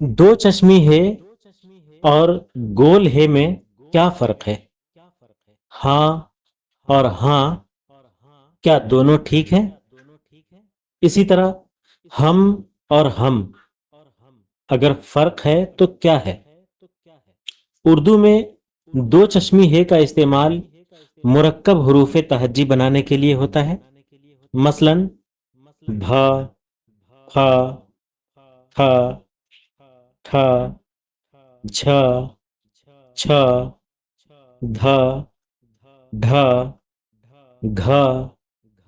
دو چشمی ہے اور گول ہے میں کیا فرق ہے؟ ہاں اور ہاں کیا دونوں ٹھیک ہیں؟ اسی طرح ہم اور ہم اگر فرق ہے تو کیا ہے؟ اردو میں دو چشمی ہے کا استعمال مرکب حروف تہجی بنانے کے لیے ہوتا ہے، مثلا بھا، پھا، تھا، ٹھا، جھا، چھا، دھا، ڈھا، گھا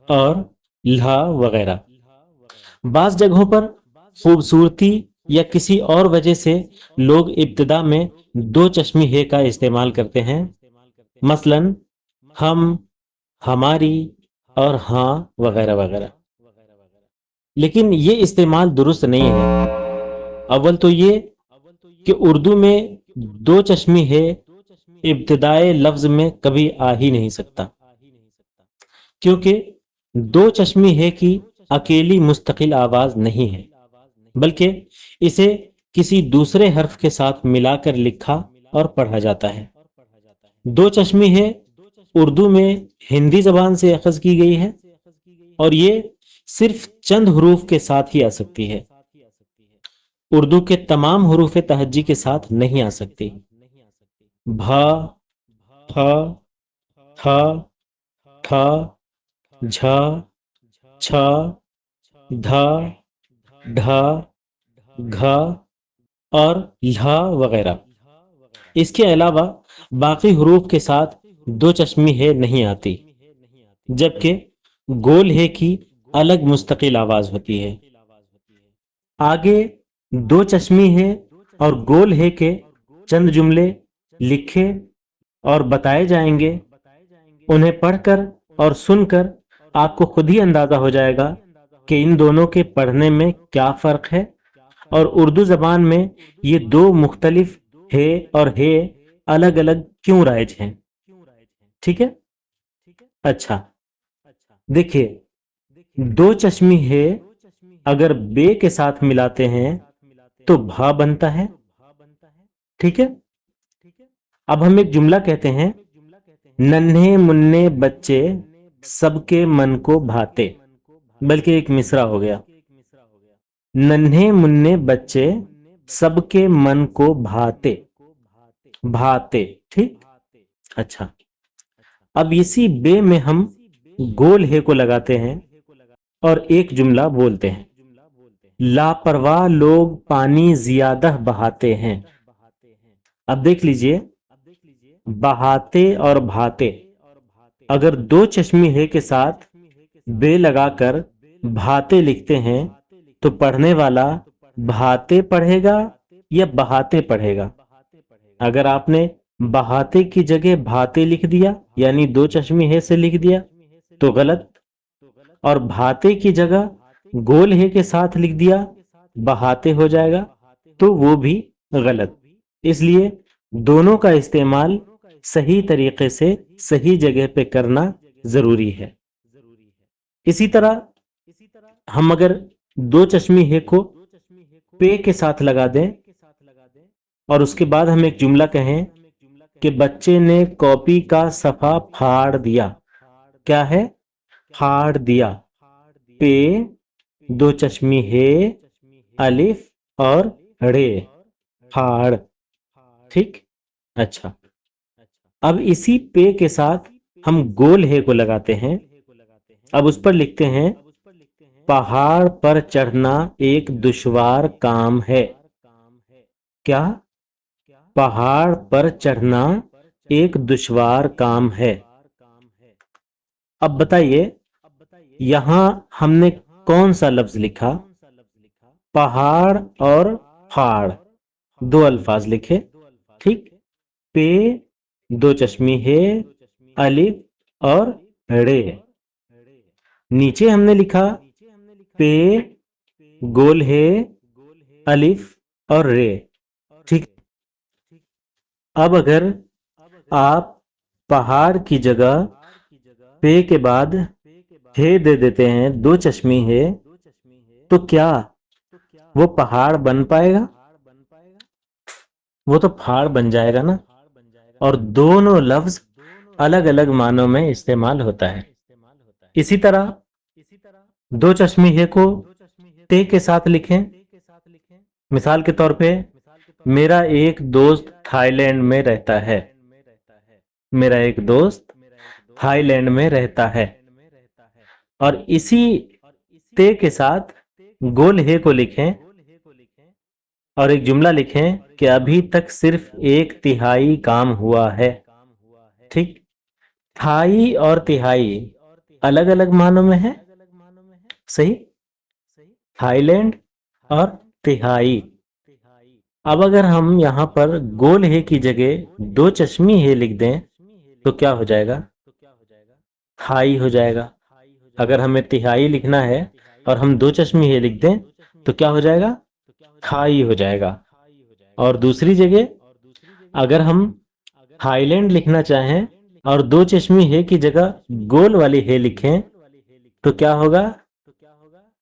اور لھا وغیرہ۔ بعض جگہوں پر خوبصورتی یا کسی اور وجہ سے لوگ ابتدا میں دو چشمی ہے کا استعمال کرتے ہیں، مثلا ہم، ہماری اور ہاں وغیرہ وغیرہ، لیکن یہ استعمال درست نہیں ہے۔ اول تو یہ کہ اردو میں دو چشمی ہے ابتدائے لفظ میں کبھی آ ہی نہیں سکتا، کیونکہ دو چشمی ہے کی اکیلی مستقل آواز نہیں ہے، بلکہ اسے کسی دوسرے حرف کے ساتھ ملا کر لکھا اور پڑھا جاتا ہے۔ دو چشمی ہے اردو میں ہندی زبان سے اخذ کی گئی ہے، اور یہ صرف چند حروف کے ساتھ ہی آ سکتی ہے، اردو کے تمام حروف تہجی کے ساتھ نہیں آ سکتی۔ بھا، پھا، تھا، ٹھا، جھا، چھا، دھا، ڈھا، گھا اور لھا وغیرہ۔ اس کے علاوہ باقی حروف کے ساتھ دو چشمی ہے نہیں آتی، جبکہ گول ہے کی الگ مستقل آواز ہوتی ہے۔ آگے دو چشمی ہے اور گول ہے کے چند جملے لکھے اور بتائے جائیں گے، انہیں پڑھ کر اور سن کر آپ کو خود ہی اندازہ ہو جائے گا کہ ان دونوں کے پڑھنے میں کیا فرق ہے، اور اردو زبان میں یہ دو مختلف ہے اور ہے الگ الگ کیوں رائج ہیں۔ ٹھیک ہے؟ اچھا، دیکھیے، دو چشمی ہے اگر بے کے ساتھ ملاتے ہیں تو بھا بنتا ہے، ٹھیک ہے؟ اب ہم ایک جملہ کہتے ہیں، ننھے مننے بچے سب کے من کو بھاتے، بلکہ ایک مصرع ہو گیا، ننھے مننے بچے سب کے من کو بھاتے، بھاتے، ٹھیک؟ اچھا، اب اسی بے میں ہم گول ہے کو لگاتے ہیں اور ایک جملہ بولتے ہیں، لاپرواہ لوگ پانی زیادہ بہاتے ہیں۔ اب دیکھ لیجئے، بہاتے اور بھاتے اگر دو چشمی ہے کے ساتھ بے لگا کر بھاتے لکھتے ہیں تو پڑھنے والا بھاتے پڑھے گا یا بہاتے پڑھے گا؟ اگر آپ نے بہاتے کی جگہ بھاتے لکھ دیا یعنی دو چشمی ہے سے لکھ دیا تو غلط، اور بھاتے کی جگہ گول ہے کے ساتھ لکھ دیا بہاتے ہو جائے گا تو وہ بھی غلط۔ اس لیے دونوں کا استعمال صحیح طریقے سے صحیح جگہ پہ کرنا ضروری ہے۔ اسی طرح ہم اگر دو چشمی ہے کو پے کے ساتھ لگا دیں اور اس کے بعد ہم ایک جملہ کہیں کہ بچے نے کاپی کا صفحہ پھاڑ دیا، کیا ہے؟ پھاڑ دیا، پے، دو چشمی ہے، الف اور ڑے، پھاڑ، ٹھیک؟ اچھا، اب اسی پے کے ساتھ ہم گول ہے کو لگاتے ہیں، اب اس پر لکھتے ہیں، پہاڑ پر چڑھنا ایک دشوار کام ہے، کیا؟ پہاڑ پر چڑھنا ایک دشوار کام ہے۔ اب بتائیے، یہاں ہم نے کون سا لفظ لکھا؟ پہاڑ اور پھاڑ، دو الفاظ لکھے، ٹھیک؟ پے، دو چشمی ہے، الف اور ڑے۔ نیچے ہم نے لکھا پے، گول ہے، الف اور رے، ٹھیک؟ اب اگر آپ پہاڑ کی جگہ پے کے بعد ہے دے دیتے ہیں، دو چشمی ہے، تو کیا وہ پہاڑ بن پائے گا؟ وہ تو پھاڑ بن جائے گا نا، اور دونوں لفظ الگ الگ معنوں میں استعمال ہوتا ہے۔ اسی طرح دو چشمی ہے کو تے کے ساتھ لکھیں۔ مثال کے طور پہ میرا ایک دوست تھائی لینڈ میں رہتا ہے، میرا ایک دوست تھائی لینڈ میں رہتا ہے، اور اسی تے کے ساتھ گول ہے کو لکھیں اور ایک جملہ لکھیں کہ ابھی تک صرف ایک تہائی کام ہوا ہے۔ ٹھیک، تھائی اور تہائی الگ الگ معنوں میں ہے، صحیح، تھائی لینڈ اور تہائی۔ اب اگر ہم یہاں پر گول ہے کی جگہ دو چشمی ہے لکھ دیں تو کیا ہو جائے گا؟ تھائی ہو جائے گا۔ اگر ہمیں تہائی لکھنا ہے اور ہم دو چشمی ہے لکھ دیں تو کیا ہو جائے گا؟ تھائی ہو جائے گا۔ اور دوسری جگہ اگر ہم تھائی لینڈ لکھنا چاہیں اور دو چشمی ہے کی جگہ گول والی ہے لکھیں تو کیا ہوگا؟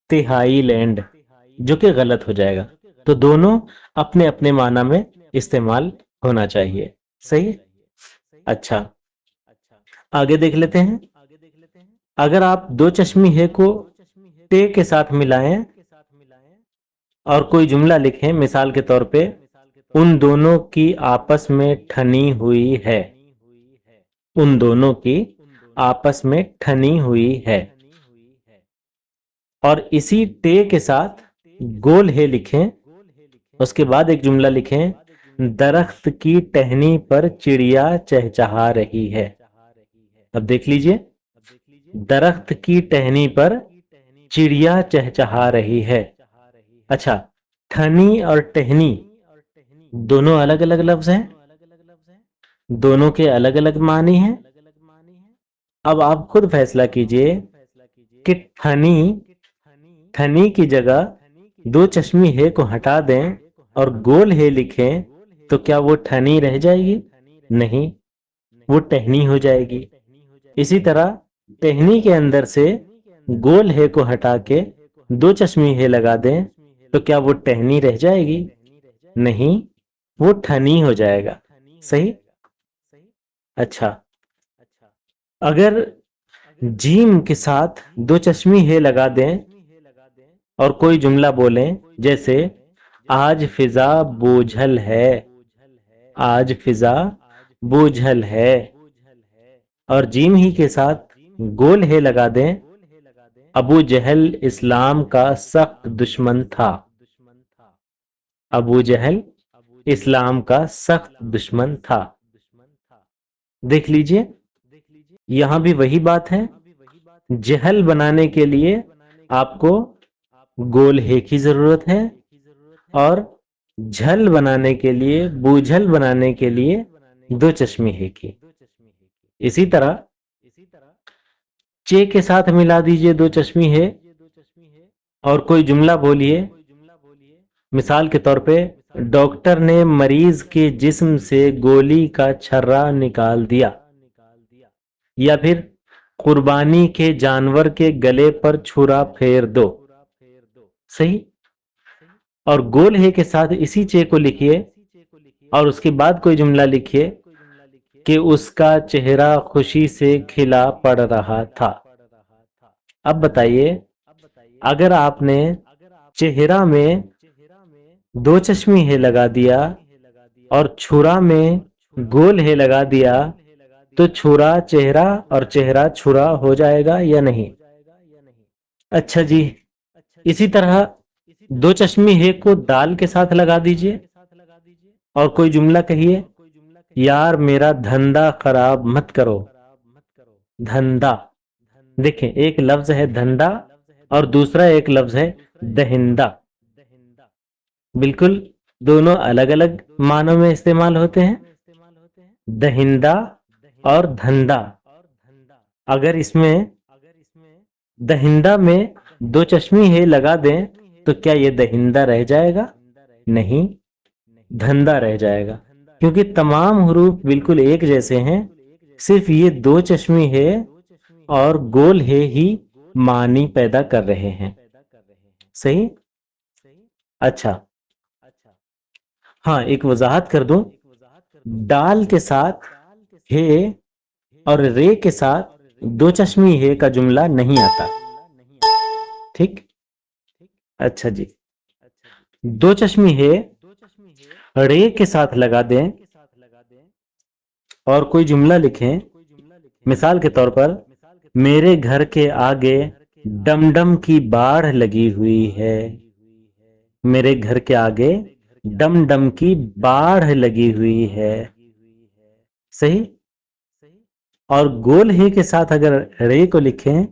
تہائی لینڈ، جو کہ غلط ہو جائے گا۔ تو دونوں اپنے اپنے معنی میں استعمال ہونا چاہیے، صحیح؟ اچھا، آگے دیکھ لیتے ہیں۔ اگر آپ دو چشمی ہے کو تے کے ساتھ ملائیں اور کوئی جملہ لکھیں، مثال کے طور پہ ان دونوں کی آپس میں ٹھنی ہوئی ہے، ان دونوں کی آپس میں ٹھنی ہوئی ہے، اور اسی تے کے ساتھ گول ہے لکھیں، اس کے بعد ایک جملہ لکھیں درخت کی ٹہنی پر چڑیا چہچہا رہی ہے۔ اب دیکھ لیجئے، درخت کی ٹہنی پر چڑیا چہچہا رہی ہے۔ اچھا، ٹھنی اور ٹہنی دونوں الگ الگ لفظ ہیں، دونوں کے الگ الگ معنی ہیں۔ اب آپ خود فیصلہ کیجئے کہ ٹھنی کی جگہ دو چشمی ہے کو ہٹا دیں اور گول ہے لکھیں تو کیا وہ ٹھنی رہ جائے گی؟ نہیں، وہ ٹہنی ہو جائے گی۔ اسی طرح ٹہنی کے اندر سے گول ہے کو ہٹا کے دو چشمی ہے لگا دیں تو کیا وہ ٹہنی رہ جائے گی؟ نہیں، وہ ٹھنی ہو جائے گا، صحیح؟ اچھا، اگر جیم کے ساتھ دو چشمی ہے لگا دیں اور کوئی جملہ بولیں جیسے آج فضا بوجھل ہے، آج فضا بوجھل ہے، اور جیم ہی کے ساتھ گول ہے لگا دیں ابو جہل اسلام کا سخت دشمن تھا، ابو جہل اسلام کا سخت دشمن تھا۔ دیکھ لیجئے، یہاں بھی وہی بات ہے، جہل بنانے کے لیے آپ کو گول ہے کی ضرورت ہے، اور جھل بنانے کے لیے، بوجھل بنانے کے لیے دو چشمی ہے کی۔ اسی طرح چے کے ساتھ ملا دیجئے دو چشمی ہے اور کوئی جملہ بولیے، مثال کے طور پہ ڈاکٹر نے مریض کے جسم سے گولی کا چھرا نکال دیا، یا پھر قربانی کے جانور کے گلے پر چھرا پھیر دو، صحیح؟ اور گول ہے کے ساتھ اسی چے کو لکھیے اور اس کے بعد کوئی جملہ لکھیے کہ اس کا چہرہ خوشی سے کھلا پڑ رہا تھا۔ اب بتائیے، اگر آپ نے چہرہ میں دو چشمی ہے لگا دیا اور چھرا میں گول ہے لگا دیا تو چھرا چہرہ اور چہرہ چھرا ہو جائے گا یا نہیں؟ اچھا جی، اسی طرح دو چشمی ہے کو دال کے ساتھ لگا دیجئے اور کوئی جملہ کہیے یار میرا دھندا خراب مت کرو۔ دھندا، دیکھیں ایک لفظ ہے دھندا اور دوسرا ایک لفظ ہے دہندہ، بالکل دونوں الگ الگ معنوں میں استعمال ہوتے ہیں، دہندہ اور دھندا۔ اگر اس میں دہندہ میں دو چشمی ہے لگا دیں تو کیا یہ دہندہ رہ جائے گا؟ نہیں، دھندا رہ جائے گا، کیونکہ تمام حروف بالکل ایک جیسے ہیں، صرف یہ دو چشمی ہے اور گول ہے ہی معنی پیدا کر رہے ہیں، صحیح؟ اچھا، ہاں ایک وضاحت کر دوں، ڈال کے ساتھ ہے اور رے کے ساتھ دو چشمی ہے کا جملہ نہیں آتا، ٹھیک؟ اچھا جی، دو چشمی ہے رے کے ساتھ لگا دیں اور کوئی جملہ لکھیں، مثال کے طور پر میرے گھر کے آگے ڈم ڈم کی باڑھ لگی ہوئی ہے، میرے گھر کے آگے ڈم ڈم کی باڑھ لگی ہوئی ہے، صحیح؟ اور گول ہے کے ساتھ اگر رے کو لکھیں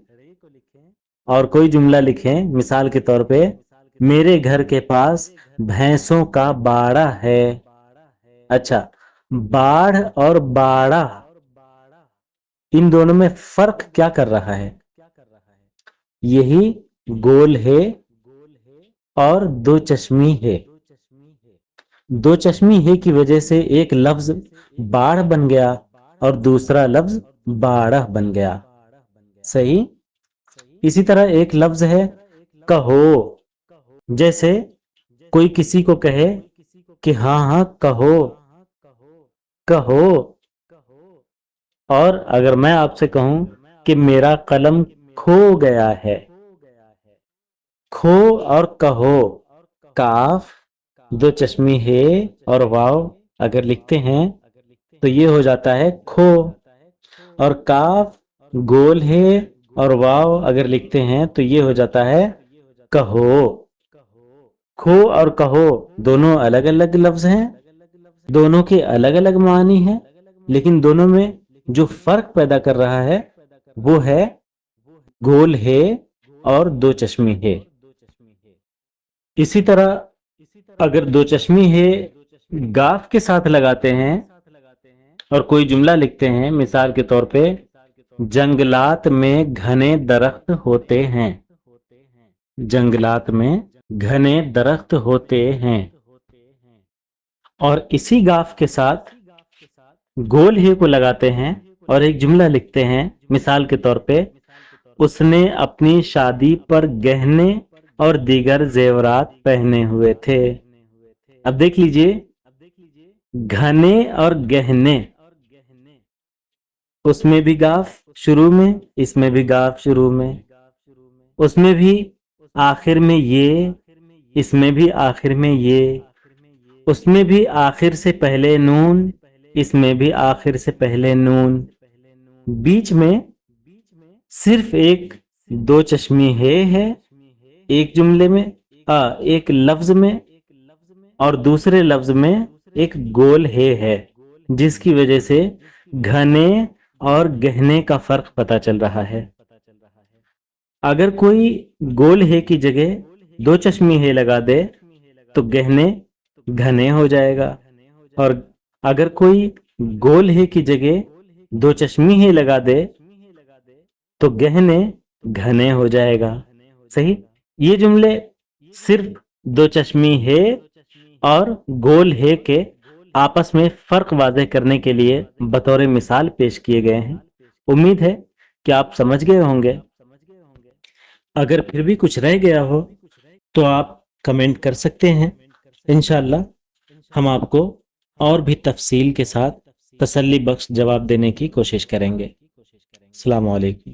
اور کوئی جملہ لکھیں، مثال کے طور پہ میرے گھر کے پاس بھینسوں کا باڑہ ہے۔ اچھا، باڑھ اور باڑہ ان دونوں میں فرق کیا کر رہا ہے؟ یہی گول ہے اور دو چشمی ہے۔ دو چشمی ہے کی وجہ سے ایک لفظ باڑھ بن گیا اور دوسرا لفظ باڑہ بن گیا، صحیح؟ اسی طرح ایک لفظ ہے کہو، جیسے کوئی کسی کو کہے کہ ہاں ہاں کہو کہو، اور اگر میں آپ سے کہوں کہ میرا قلم کھو گیا ہے، کھو اور کہو، کاف دو چشمی ہے اور واو اگر لکھتے ہیں تو یہ ہو جاتا ہے کھو، اور کاف گول ہے اور واو اگر لکھتے ہیں تو یہ ہو جاتا ہے کہو۔ کھو اور کہو دونوں الگ الگ لفظ ہیں، دونوں کے الگ الگ معنی ہیں، لیکن دونوں میں جو فرق پیدا کر رہا ہے وہ ہے گول ہے اور دو چشمی ہے۔ اسی طرح اگر دو چشمی ہے گاف کے ساتھ لگاتے ہیں اور کوئی جملہ لکھتے ہیں، مثال کے طور پہ جنگلات میں گھنے درخت ہوتے ہیں، جنگلات میں گھنے درخت ہوتے ہیں، اور اسی گاف کے ساتھ گول ہے کو لگاتے ہیں اور ایک جملہ لکھتے ہیں، مثال کے طور پہ اس نے اپنی شادی پر گہنے اور دیگر زیورات پہنے ہوئے تھے۔ اب دیکھ لیجئے، گھنے اور گہنے، اس میں بھی گاف شروع میں، اس میں بھی گاف شروع میں، اس میں بھی آخر میں یہ، اس میں بھی آخر میں یہ، اس میں بھی آخر سے پہلے نون، اس میں بھی آخر سے پہلے نون، بیچ میں صرف ایک دو چشمی ہے ایک جملے میں، ایک لفظ میں، اور دوسرے لفظ میں ایک گول ہے، جس کی وجہ سے گھنے اور گہنے کا فرق پتا چل رہا ہے۔ اگر کوئی گول ہے کی جگہ دو چشمی ہے لگا دے تو گہنے گھنے ہو جائے گا، اور اگر کوئی گول ہے کی جگہ دو چشمی ہے لگا دے تو گہنے گھنے ہو جائے گا، صحیح؟ یہ جملے صرف دو چشمی ہے اور گول ہے کے آپس میں فرق واضح کرنے کے لیے بطور مثال پیش کیے گئے ہیں۔ امید ہے کہ آپ سمجھ گئے ہوں گے۔ اگر پھر بھی کچھ رہ گیا ہو تو آپ کمنٹ کر سکتے ہیں، انشاءاللہ ہم آپ کو اور بھی تفصیل کے ساتھ تسلی بخش جواب دینے کی کوشش کریں گے۔ السلام علیکم۔